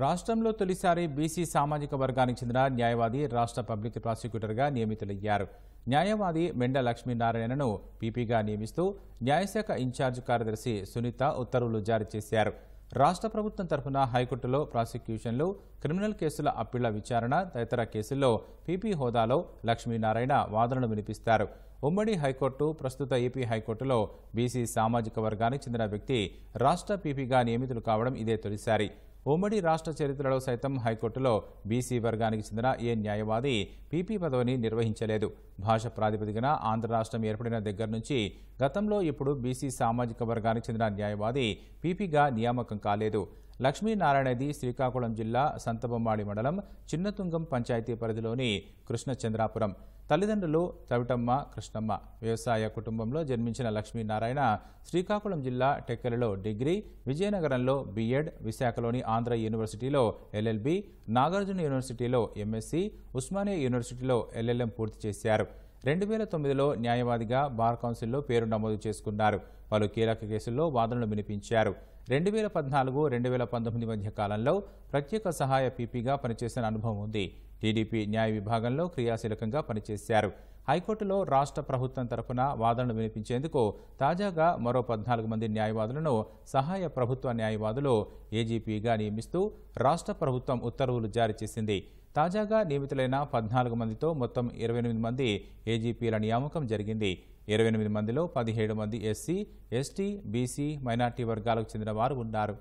రాష్ట్రంలో తొలిసారి బీసీ సామాజిక వర్గానికి చెందిన న్యాయవాది రాష్ట్ర పబ్లిక్ ప్రాసిక్యూటర్గా నియమితులయ్యారు. న్యాయవాది మెండ లక్ష్మీనారాయణను పీపీగా నియమిస్తూ న్యాయశాఖ ఇన్ఛార్జ్ కార్యదర్శి సునీత ఉత్తర్వులు జారీ చేశారు. రాష్ట్ర ప్రభుత్వం తరఫున హైకోర్టులో ప్రాసిక్యూషన్లు, క్రిమినల్ కేసుల అప్పీళ్ల విచారణ తదితర కేసుల్లో పీపీ హోదాలో లక్ష్మీనారాయణ వాదనలు వినిపిస్తారు. ఉమ్మడి హైకోర్టు, ప్రస్తుత ఏపీ హైకోర్టులో బీసీ సామాజిక వర్గానికి చెందిన వ్యక్తి రాష్ట్ర పీపీగా నియమితులు కావడం ఇదే తొలిసారి. ఉమ్మడి రాష్ట్ర చరిత్రలో సైతం హైకోర్టులో బీసీ వర్గానికి చెందిన ఏ న్యాయవాది పీపీ పదవిని నిర్వహించలేదు. భాష ప్రాతిపదికన ఆంధ్ర రాష్ట్రం ఏర్పడిన దగ్గర నుంచి గతంలో ఇప్పుడు బీసీ సామాజిక వర్గానికి చెందిన న్యాయవాది పీపీగా నియామకం కాలేదు. లక్ష్మీనారాయణది శ్రీకాకుళం జిల్లా సంతబొమ్మాడి మండలం చిన్నతుంగం పంచాయతీ పరిధిలోని కృష్ణచంద్రాపురం. తల్లిదండ్రులు తవిటమ్మ, కృష్ణమ్మ. వ్యవసాయ కుటుంబంలో జన్మించిన లక్ష్మీనారాయణ శ్రీకాకుళం జిల్లా టెక్కలిలో డిగ్రీ, విజయనగరంలో బీఎడ్, విశాఖలోని ఆంధ్ర యూనివర్సిటీలో ఎల్ఎల్బీ, నాగార్జున యూనివర్సిటీలో ఎంఎస్సీ, ఉస్మానియా యూనివర్సిటీలో ఎల్ఎల్ఎం పూర్తి చేశారు. 2009లో న్యాయవాదిగా బార్ కౌన్సిల్లో పేరు నమోదు చేసుకున్నారు. పలు కీలక కేసుల్లో వాదనలు వినిపించారు. 2014-2019 మధ్య కాలంలో ప్రత్యేక సహాయ పీపీగా పనిచేసిన అనుభవం ఉంది. టీడీపీ న్యాయ విభాగంలో క్రియాశీలకంగా పనిచేశారు. హైకోర్టులో రాష్ట్ర ప్రభుత్వం తరఫున వాదనలు వినిపించేందుకు తాజాగా మరో 14 మంది న్యాయవాదులను సహాయ ప్రభుత్వ న్యాయవాదులు ఏజీపీగా నియమిస్తూ రాష్ట్ర ప్రభుత్వం ఉత్తర్వులు జారీ చేసింది. తాజాగా నియమితులైన 14 మందితో మొత్తం 28 మంది ఏజీపీల నియామకం జరిగింది. 28 మందిలో 17 మంది ఎస్సీ, ఎస్టీ, బీసీ, మైనార్టీ వర్గాలకు చెందిన వారు ఉన్నారు.